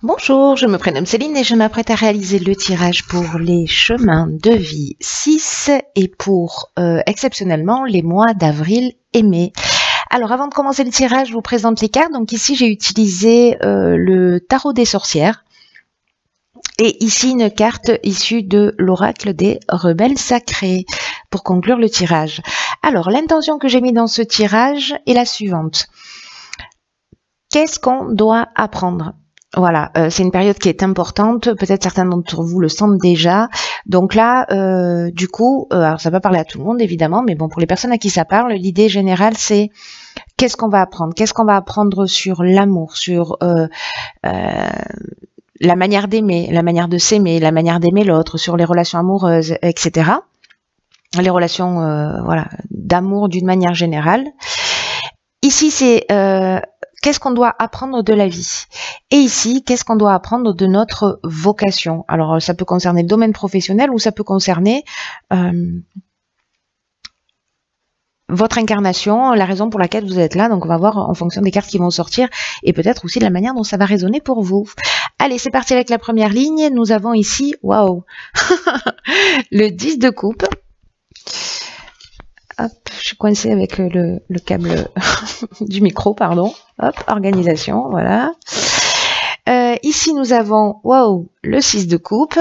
Bonjour, je me prénomme Céline et je m'apprête à réaliser le tirage pour les chemins de vie 6 et pour exceptionnellement les mois d'avril et mai. Alors avant de commencer le tirage, je vous présente les cartes. Donc ici j'ai utilisé le tarot des sorcières et ici une carte issue de l'oracle des rebelles sacrés pour conclure le tirage. Alors l'intention que j'ai mis dans ce tirage est la suivante. Qu'est-ce qu'on doit apprendre ? Voilà, c'est une période qui est importante, peut-être certains d'entre vous le sentent déjà. Donc là, du coup, alors ça va parler à tout le monde évidemment, mais bon, pour les personnes à qui ça parle, l'idée générale c'est qu'est-ce qu'on va apprendre ? Qu'est-ce qu'on va apprendre sur l'amour, sur la manière d'aimer, la manière de s'aimer, la manière d'aimer l'autre, sur les relations amoureuses, etc. Les relations voilà, d'amour d'une manière générale. Ici, c'est qu'est-ce qu'on doit apprendre de la vie? Et ici, qu'est-ce qu'on doit apprendre de notre vocation? Alors, ça peut concerner le domaine professionnel ou ça peut concerner votre incarnation, la raison pour laquelle vous êtes là. Donc, on va voir en fonction des cartes qui vont sortir et peut-être aussi de la manière dont ça va résonner pour vous. Allez, c'est parti avec la première ligne. Nous avons ici, waouh, le 10 de coupe. Hop, je suis coincée avec le câble du micro, pardon. Hop, organisation, voilà. Ici, nous avons, wow, le 6 de coupe.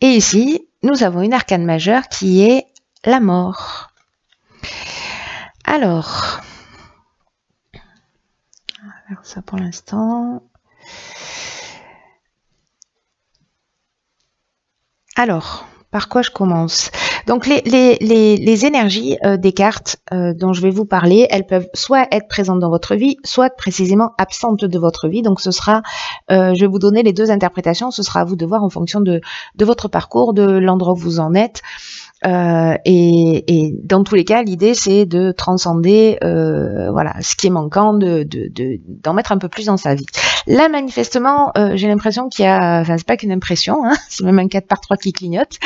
Et ici, nous avons une arcane majeure qui est la mort. Alors, on va faire ça pour l'instant. Alors, par quoi je commence? Donc les énergies des cartes dont je vais vous parler, elles peuvent soit être présentes dans votre vie, soit précisément absentes de votre vie. Donc ce sera, je vais vous donner les deux interprétations, ce sera à vous de voir en fonction de votre parcours, de l'endroit où vous en êtes. Et dans tous les cas, l'idée c'est de transcender voilà, ce qui est manquant, d'en mettre un peu plus dans sa vie. Là, manifestement, j'ai l'impression qu'il y a, enfin c'est pas qu'une impression, hein, c'est même un 4 par 3 qui clignote,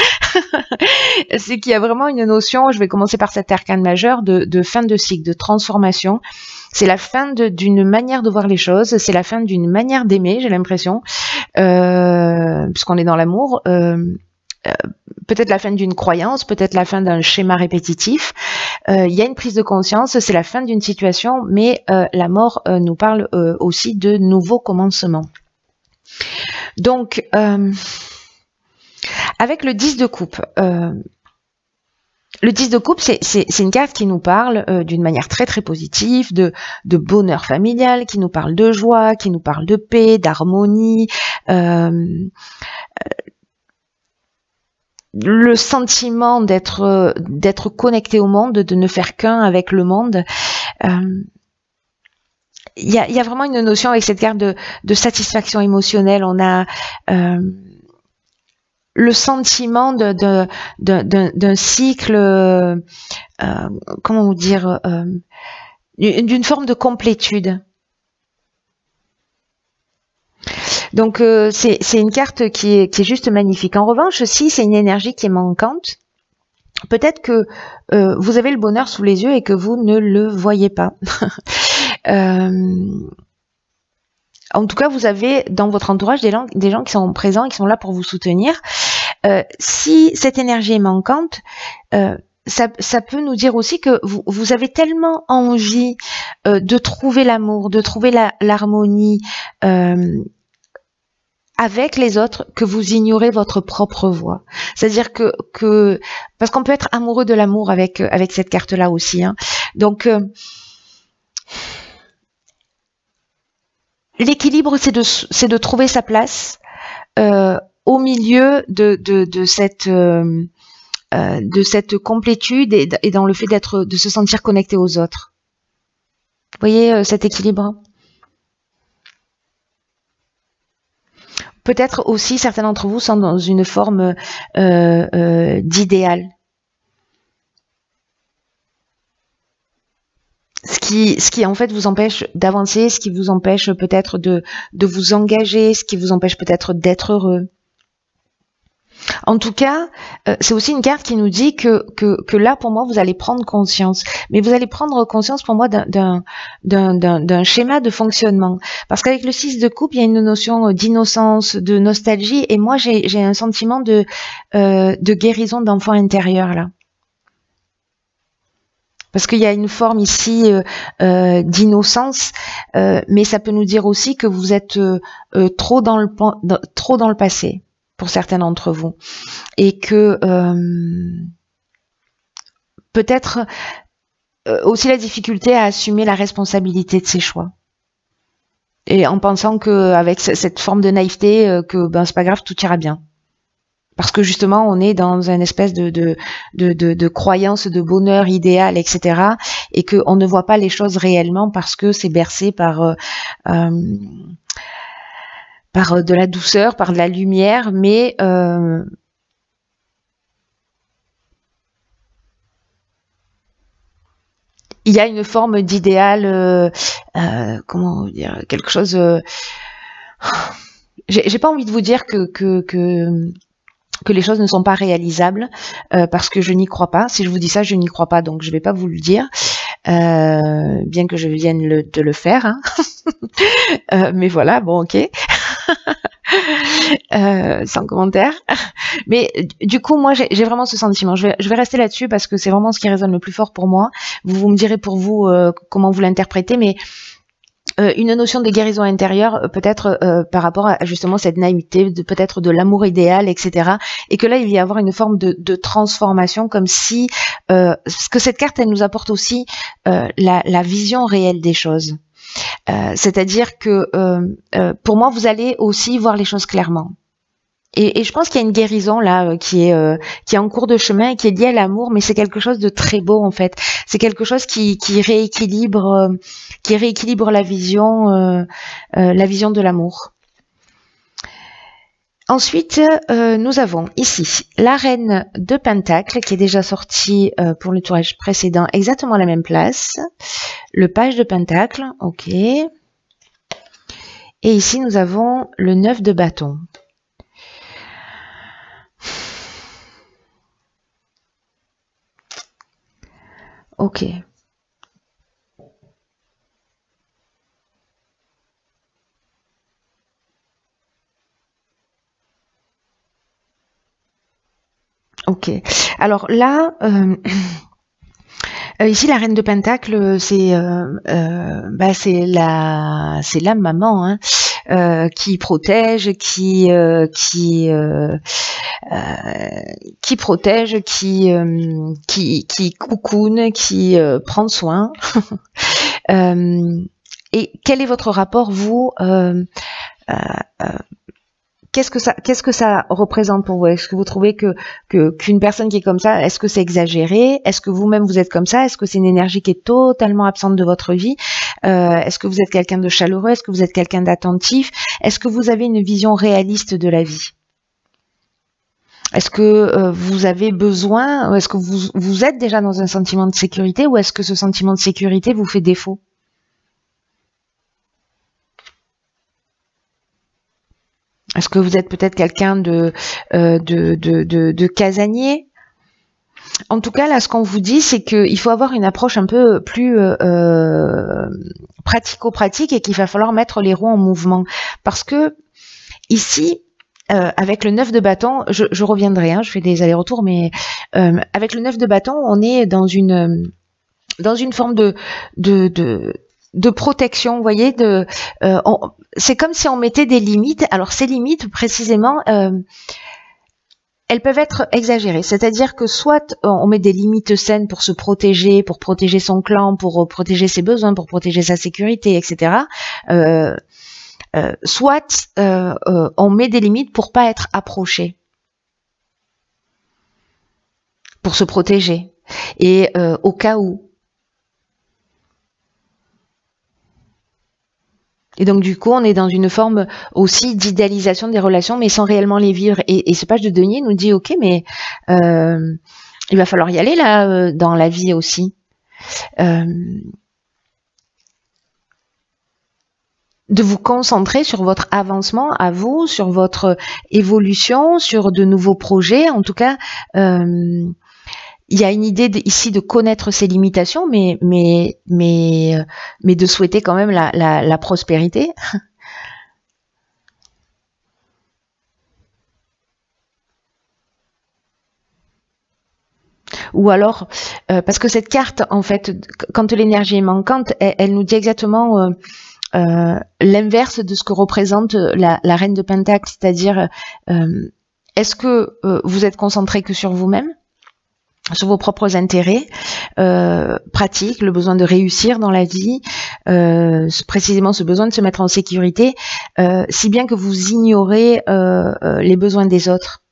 c'est qu'il y a vraiment une notion, je vais commencer par cette arcane majeure, de fin de cycle, de transformation. C'est la fin d'une manière de voir les choses, c'est la fin d'une manière d'aimer, j'ai l'impression, puisqu'on est dans l'amour. Peut-être la fin d'une croyance, peut-être la fin d'un schéma répétitif. Il y a une prise de conscience, c'est la fin d'une situation, mais la mort nous parle aussi de nouveaux commencements. Donc, avec le 10 de coupe, le 10 de coupe, c'est une carte qui nous parle d'une manière très très positive, de bonheur familial, qui nous parle de joie, qui nous parle de paix, d'harmonie, le sentiment d'être connecté au monde, de ne faire qu'un avec le monde. Il y a vraiment une notion avec cette carte de satisfaction émotionnelle. On a le sentiment d'un cycle, comment vous dire, d'une forme de complétude. Donc c'est une carte qui est juste magnifique. En revanche, si c'est une énergie qui est manquante, peut-être que vous avez le bonheur sous les yeux et que vous ne le voyez pas. En tout cas, vous avez dans votre entourage des gens qui sont présents et qui sont là pour vous soutenir. Si cette énergie est manquante, ça peut nous dire aussi que vous avez tellement envie de trouver l'amour, de trouver l'harmonie, avec les autres, que vous ignorez votre propre voix. C'est-à-dire que parce qu'on peut être amoureux de l'amour avec cette carte-là aussi, hein. Donc l'équilibre, c'est de trouver sa place au milieu de cette complétude et dans le fait de se sentir connecté aux autres. Vous voyez cet équilibre? Peut-être aussi, certains d'entre vous sont dans une forme d'idéal. Ce qui en fait vous empêche d'avancer, ce qui vous empêche peut-être de vous engager, ce qui vous empêche peut-être d'être heureux. En tout cas, c'est aussi une carte qui nous dit que là, pour moi, vous allez prendre conscience. Mais vous allez prendre conscience, pour moi, d'un schéma de fonctionnement. Parce qu'avec le 6 de coupe, il y a une notion d'innocence, de nostalgie. Et moi, j'ai un sentiment de guérison d'enfant intérieur, là. Parce qu'il y a une forme ici d'innocence, mais ça peut nous dire aussi que vous êtes trop dans le passé, pour certains d'entre vous. Et que peut-être aussi la difficulté à assumer la responsabilité de ses choix. Et en pensant qu'avec cette forme de naïveté, que ben c'est pas grave, tout ira bien. Parce que justement, on est dans une espèce de croyance de bonheur idéal, etc. Et qu'on ne voit pas les choses réellement parce que c'est bercé par de la douceur, par de la lumière, mais il y a une forme d'idéal, comment dire, quelque chose. J'ai pas envie de vous dire que les choses ne sont pas réalisables, parce que je n'y crois pas. Si je vous dis ça, je n'y crois pas, donc je vais pas vous le dire, bien que je vienne de le faire. Hein. Mais voilà, bon, ok. Sans commentaire. Mais du coup, moi, j'ai vraiment ce sentiment. Je vais rester là-dessus parce que c'est vraiment ce qui résonne le plus fort pour moi. Vous me direz pour vous comment vous l'interprétez, mais une notion de guérison intérieure, peut-être par rapport à justement cette naïveté, peut-être de l'amour idéal, etc. Et que là, il va y avoir une forme de transformation, comme si, ce que cette carte, elle nous apporte aussi la vision réelle des choses. C'est-à-dire que pour moi, vous allez aussi voir les choses clairement. Et je pense qu'il y a une guérison là qui est en cours de chemin et qui est liée à l'amour, mais c'est quelque chose de très beau en fait. C'est quelque chose qui rééquilibre la vision de l'amour. Ensuite, nous avons ici la reine de Pentacle qui est déjà sortie pour le tourage précédent, exactement à la même place. Le page de Pentacle, ok. Et ici, nous avons le 9 de bâton. Ok. Ok. Alors là, ici la reine de Pentacle, c'est la maman hein, qui protège, qui protège, qui coucoune, qui prend soin. Et quel est votre rapport, vous qu'est-ce que ça représente pour vous? Est-ce que vous trouvez qu'une personne qui est comme ça, est-ce que c'est exagéré? Est-ce que vous-même vous êtes comme ça? Est-ce que c'est une énergie qui est totalement absente de votre vie? Est-ce que vous êtes quelqu'un de chaleureux? Est-ce que vous êtes quelqu'un d'attentif? Est-ce que vous avez une vision réaliste de la vie? Est-ce que vous avez besoin, est-ce que vous êtes déjà dans un sentiment de sécurité, ou est-ce que ce sentiment de sécurité vous fait défaut? Est-ce que vous êtes peut-être quelqu'un de casanier? En tout cas, là, ce qu'on vous dit, c'est qu'il faut avoir une approche un peu plus pratico-pratique et qu'il va falloir mettre les roues en mouvement. Parce que ici, avec le 9 de bâton, je reviendrai, hein, je fais des allers-retours, mais avec le 9 de bâton, on est dans une forme de protection, vous voyez, c'est comme si on mettait des limites. Alors ces limites, précisément, elles peuvent être exagérées. C'est-à-dire que soit on met des limites saines pour se protéger, pour protéger son clan, pour protéger ses besoins, pour protéger sa sécurité, etc. Soit on met des limites pour pas être approché, pour se protéger. Et au cas où. Et donc du coup, on est dans une forme aussi d'idéalisation des relations, mais sans réellement les vivre. Et ce page de denier nous dit, ok, mais il va falloir y aller là dans la vie aussi. de vous concentrer sur votre avancement à vous, sur votre évolution, sur de nouveaux projets. En tout cas, il y a une idée ici de connaître ses limitations, mais de souhaiter quand même la prospérité. Ou alors, parce que cette carte, en fait, quand l'énergie est manquante, elle nous dit exactement l'inverse de ce que représente la reine de Pentacle, c'est-à-dire, est-ce que vous êtes concentré que sur vous-même, sur vos propres intérêts pratiques, le besoin de réussir dans la vie, précisément ce besoin de se mettre en sécurité, si bien que vous ignorez les besoins des autres.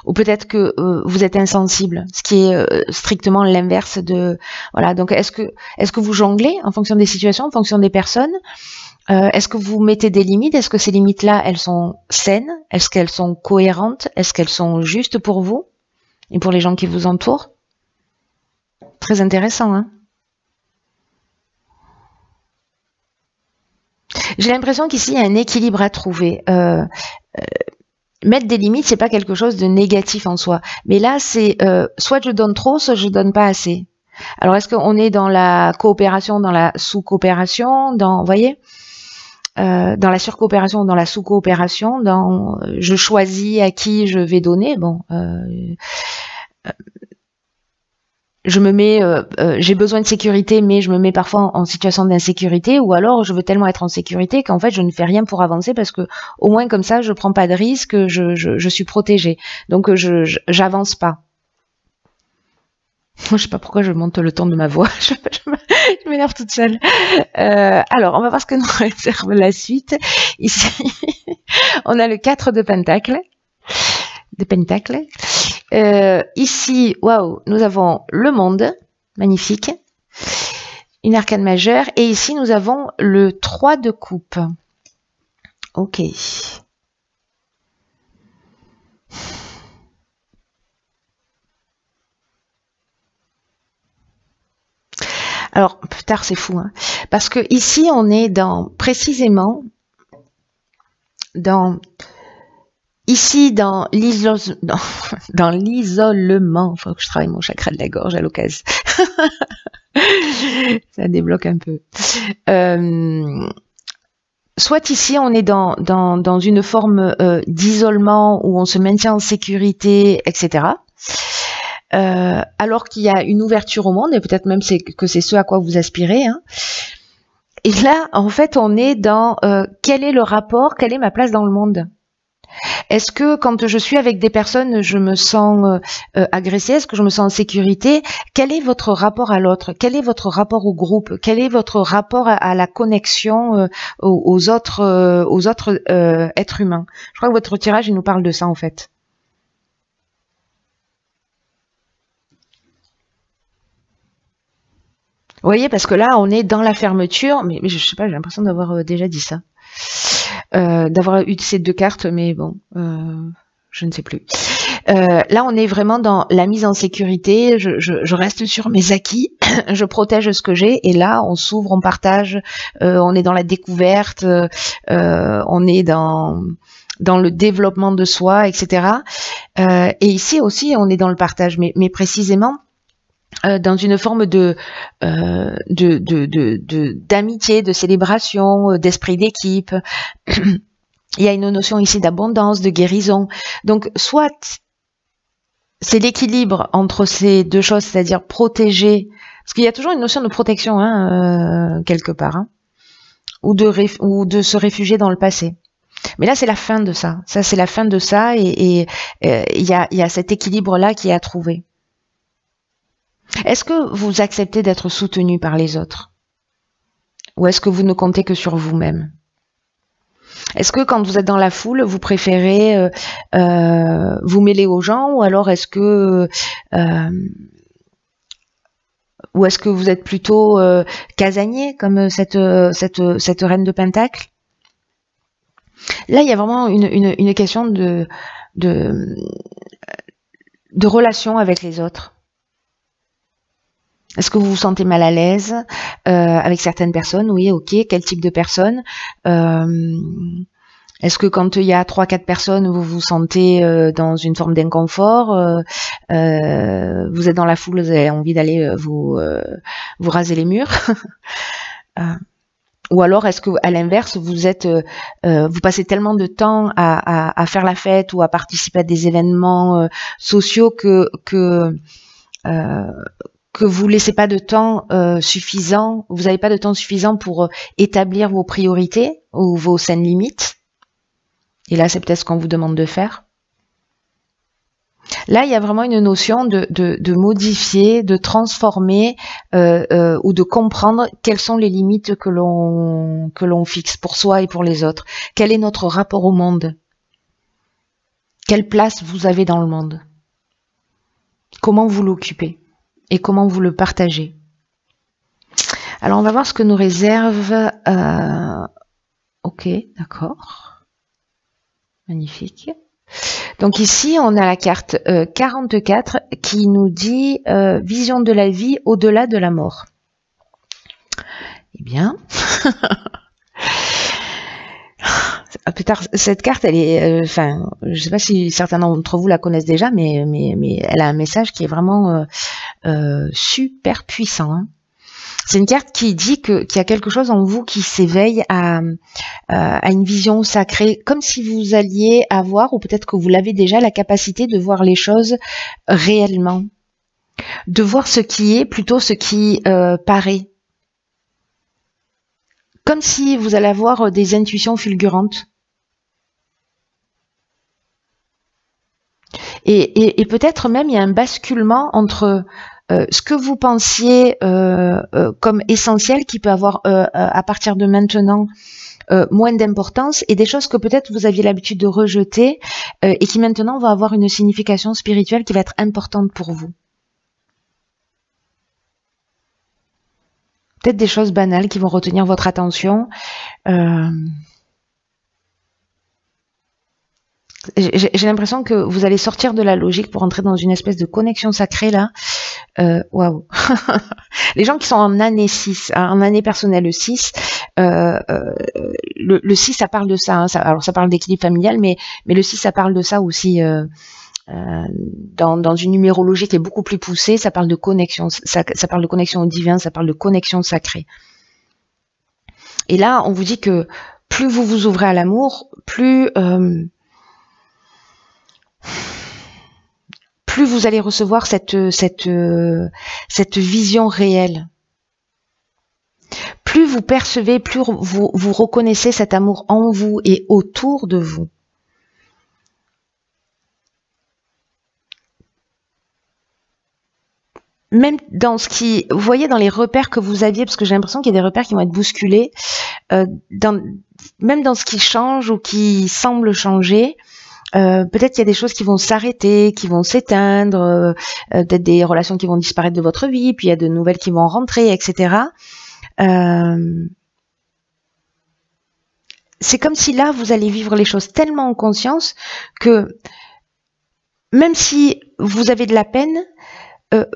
Ou peut-être que vous êtes insensible, ce qui est strictement l'inverse de... Voilà, donc est-ce que vous jonglez en fonction des situations, en fonction des personnes? Est-ce que vous mettez des limites? Est-ce que ces limites-là, elles sont saines? Est-ce qu'elles sont cohérentes? Est-ce qu'elles sont justes pour vous et pour les gens qui vous entourent? Très intéressant, hein? J'ai l'impression qu'ici, il y a un équilibre à trouver. Mettre des limites, c'est pas quelque chose de négatif en soi. Mais là, c'est soit je donne trop, soit je donne pas assez. Alors, est-ce qu'on est dans la coopération, dans la sous-coopération, vous voyez, dans la surcoopération, dans la sous-coopération, dans je choisis à qui je vais donner. Bon, je me mets, j'ai besoin de sécurité, mais je me mets parfois en situation d'insécurité, ou alors je veux tellement être en sécurité qu'en fait je ne fais rien pour avancer parce que au moins comme ça je prends pas de risque, je suis protégée, donc j'avance pas. Je sais pas pourquoi je monte le ton de ma voix, je m'énerve toute seule. Alors on va voir ce que nous réserve la suite. Ici, on a le 4 de Pentacle. Ici, waouh, nous avons le monde, magnifique, une arcane majeure, et ici nous avons le 3 de coupe. Ok. Alors, plus tard, c'est fou, hein, parce que ici on est précisément dans l'isolement. Il faut que je travaille mon chakra de la gorge à l'occasion. Ça débloque un peu. Soit ici, on est dans une forme d'isolement où on se maintient en sécurité, etc. Alors qu'il y a une ouverture au monde, et peut-être même que c'est ce à quoi vous aspirez. Hein. Et là, en fait, on est dans quel est le rapport, quelle est ma place dans le monde? Est-ce que quand je suis avec des personnes, je me sens agressée? Est-ce que je me sens en sécurité? Quel est votre rapport à l'autre? Quel est votre rapport au groupe? Quel est votre rapport à la connexion aux autres êtres humains? Je crois que votre tirage, il nous parle de ça en fait. Vous voyez, parce que là, on est dans la fermeture, mais je sais pas, j'ai l'impression d'avoir déjà dit ça. D'avoir eu ces deux cartes, mais bon, je ne sais plus. Là, on est vraiment dans la mise en sécurité, je reste sur mes acquis, je protège ce que j'ai, et là, on s'ouvre, on partage, on est dans la découverte, on est dans le développement de soi, etc. Et ici aussi, on est dans le partage, mais précisément, dans une forme d'amitié, de célébration, d'esprit d'équipe. Il y a une notion ici d'abondance, de guérison. Donc, soit c'est l'équilibre entre ces deux choses, c'est-à-dire protéger, parce qu'il y a toujours une notion de protection, hein, quelque part, hein, ou de se réfugier dans le passé. Mais là, c'est la fin de ça. Ça, c'est la fin de ça, et il y a cet équilibre-là qui est à trouver. Est-ce que vous acceptez d'être soutenu par les autres? Ou est-ce que vous ne comptez que sur vous-même? Est-ce que quand vous êtes dans la foule, vous préférez vous mêler aux gens, ou alors est-ce que vous êtes plutôt casanier comme cette reine de Pentacle? Là, il y a vraiment une question de relation avec les autres. Est-ce que vous vous sentez mal à l'aise avec certaines personnes? Oui, ok. Quel type de personnes? Est-ce que quand il y a 3-4 personnes, vous vous sentez dans une forme d'inconfort? Vous êtes dans la foule, vous avez envie d'aller vous raser les murs? Ou alors est-ce que à l'inverse vous passez tellement de temps à faire la fête ou à participer à des événements sociaux que vous laissez pas de temps suffisant, vous n'avez pas de temps suffisant pour établir vos priorités ou vos saines limites? Et là, c'est peut-être ce qu'on vous demande de faire. Là, il y a vraiment une notion de modifier, de transformer ou de comprendre quelles sont les limites que l'on fixe pour soi et pour les autres. Quel est notre rapport au monde? Quelle place vous avez dans le monde? Comment vous l'occupez? Et comment vous le partagez? Alors, on va voir ce que nous réserve... Ok, d'accord. Magnifique. Donc ici, on a la carte 44 qui nous dit vision de la vie au-delà de la mort. Eh bien, plus tard, cette carte, elle est, enfin, je ne sais pas si certains d'entre vous la connaissent déjà, mais elle a un message qui est vraiment super puissant. Hein. C'est une carte qui dit qu'il y a quelque chose en vous qui s'éveille à une vision sacrée, comme si vous alliez avoir, ou peut-être que vous l'avez déjà, la capacité de voir les choses réellement, de voir ce qui est plutôt ce qui paraît. Comme si vous allez avoir des intuitions fulgurantes. Et peut-être même il y a un basculement entre ce que vous pensiez comme essentiel qui peut avoir à partir de maintenant moins d'importance et des choses que peut-être vous aviez l'habitude de rejeter et qui maintenant vont avoir une signification spirituelle qui va être importante pour vous. Peut-être des choses banales qui vont retenir votre attention. J'ai l'impression que vous allez sortir de la logique pour entrer dans une espèce de connexion sacrée là. Waouh. Les gens qui sont en année 6, en année personnelle 6, le 6 ça parle de ça, hein, alors ça parle d'équilibre familial, mais le 6 ça parle de ça aussi dans une numérologie qui est beaucoup plus poussée, ça parle de connexion, ça parle de connexion au divin, ça parle de connexion sacrée. Et là, on vous dit que plus vous vous ouvrez à l'amour, plus vous allez recevoir cette vision réelle. Plus vous percevez, plus vous reconnaissez cet amour en vous et autour de vous. Même dans ce qui, vous voyez, dans les repères que vous aviez, parce que j'ai l'impression qu'il y a des repères qui vont être bousculés, même dans ce qui change ou qui semble changer, peut-être qu'il y a des choses qui vont s'arrêter, qui vont s'éteindre, peut-être des relations qui vont disparaître de votre vie, puis il y a de nouvelles qui vont rentrer, etc. C'est comme si là, vous allez vivre les choses tellement en conscience que même si vous avez de la peine,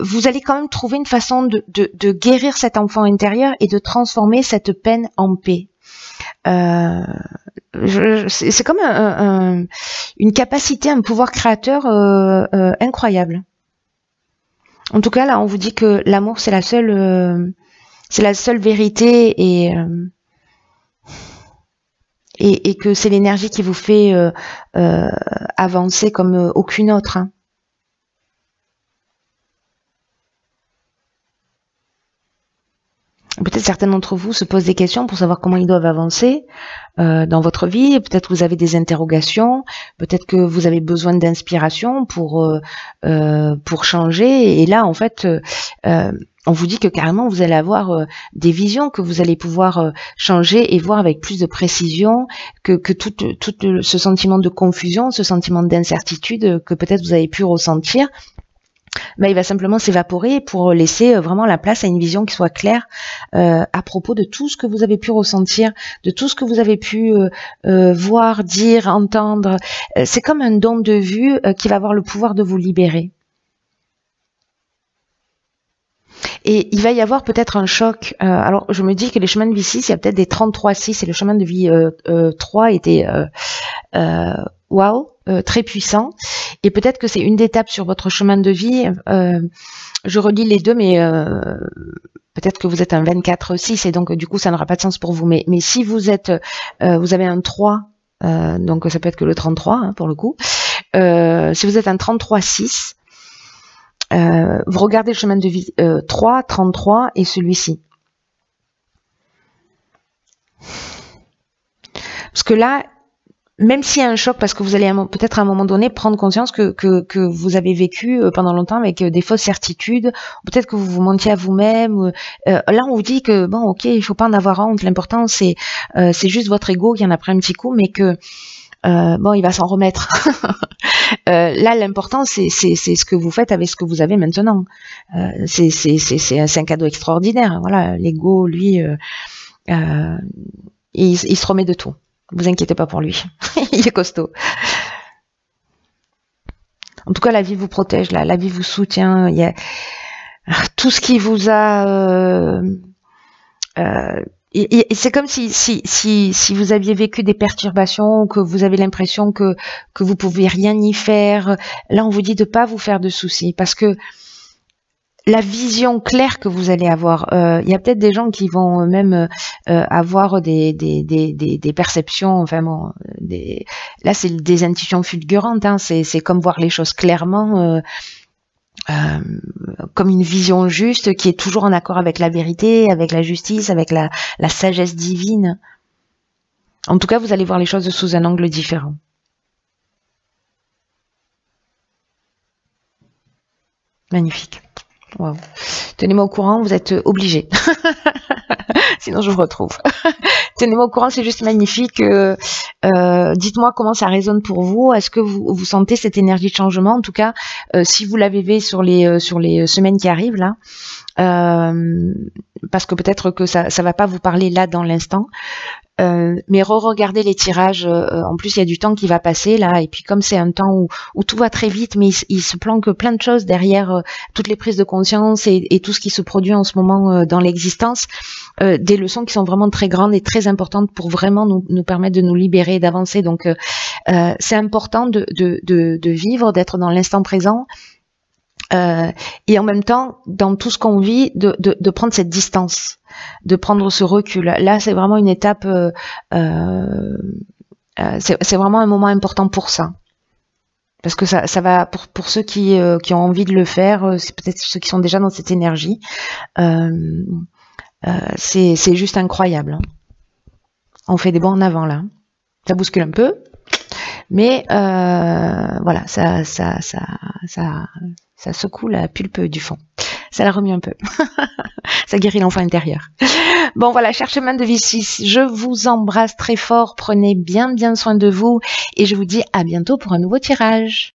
vous allez quand même trouver une façon de guérir cet enfant intérieur et de transformer cette peine en paix. C'est comme une capacité, un pouvoir créateur incroyable. En tout cas, là, on vous dit que l'amour, c'est la seule vérité et que c'est l'énergie qui vous fait avancer comme aucune autre. Hein. Peut-être certains d'entre vous se posent des questions pour savoir comment ils doivent avancer dans votre vie. Peut-être que vous avez des interrogations. Peut-être que vous avez besoin d'inspiration pour changer. Et là, en fait, on vous dit que carrément, vous allez avoir des visions, que vous allez pouvoir changer et voir avec plus de précision, que tout ce sentiment de confusion, ce sentiment d'incertitude que peut-être vous avez pu ressentir, ben, il va simplement s'évaporer pour laisser vraiment la place à une vision qui soit claire à propos de tout ce que vous avez pu ressentir, de tout ce que vous avez pu voir, dire, entendre. C'est comme un don de vue qui va avoir le pouvoir de vous libérer. Et il va y avoir peut-être un choc. Alors, je me dis que les chemins de vie 6, il y a peut-être des 33-6 et le chemin de vie 3 était très puissant. Et peut-être que c'est une étape sur votre chemin de vie. Je relis les deux, mais peut-être que vous êtes un 24-6 et donc du coup, ça n'aura pas de sens pour vous. Mais si vous êtes, vous avez un 3, donc ça peut être que le 33 hein, pour le coup. Si vous êtes un 33-6, vous regardez le chemin de vie 3, 33 et celui-ci. Parce que là, même s'il y a un choc, parce que vous allez peut-être à un moment donné prendre conscience que vous avez vécu pendant longtemps avec des fausses certitudes, peut-être que vous vous mentiez à vous-même. Là, on vous dit que bon, ok, il faut pas en avoir honte. L'important, c'est juste votre ego qui en a pris un petit coup, mais que bon, il va s'en remettre. Là, l'important, c'est ce que vous faites avec ce que vous avez maintenant. C'est un cadeau extraordinaire. Voilà, l'ego, lui, il se remet de tout. Vous inquiétez pas pour lui. Il est costaud. En tout cas, la vie vous protège, la vie vous soutient. Il y a tout ce qui vous a... c'est comme si vous aviez vécu des perturbations, que vous avez l'impression que vous pouvez rien y faire. Là, on vous dit de pas vous faire de soucis parce que la vision claire que vous allez avoir, il y a peut-être des gens qui vont même avoir des perceptions, enfin bon, là c'est des intuitions fulgurantes, hein, c'est comme voir les choses clairement, comme une vision juste qui est toujours en accord avec la vérité, avec la justice, avec la sagesse divine. En tout cas, vous allez voir les choses sous un angle différent. Magnifique. Wow. Tenez-moi au courant, vous êtes obligés. Sinon, je vous retrouve. Tenez-moi au courant, c'est juste magnifique. Dites-moi comment ça résonne pour vous. Est-ce que vous sentez cette énergie de changement? En tout cas, si vous l'avez vu sur les semaines qui arrivent, là, parce que peut-être que ça va pas vous parler là dans l'instant. Mais re-regardez les tirages. En plus, il y a du temps qui va passer là, et puis comme c'est un temps où tout va très vite, mais il se planque plein de choses derrière toutes les prises de conscience et tout ce qui se produit en ce moment dans l'existence, des leçons qui sont vraiment très grandes et très importantes pour vraiment nous permettre de nous libérer et d'avancer. Donc, c'est important de vivre, d'être dans l'instant présent. Et en même temps, dans tout ce qu'on vit, de prendre cette distance, de prendre ce recul. Là, c'est vraiment une étape, c'est vraiment un moment important pour ça. Parce que ça va, pour ceux qui ont envie de le faire, c'est peut-être ceux qui sont déjà dans cette énergie, c'est juste incroyable. Hein. On fait des bons en avant, là. Ça bouscule un peu, mais voilà, ça secoue la pulpe du fond. Ça la remet un peu. Ça guérit l'enfant intérieur. Bon voilà, chers chemins de vie 6, je vous embrasse très fort. Prenez bien soin de vous et je vous dis à bientôt pour un nouveau tirage.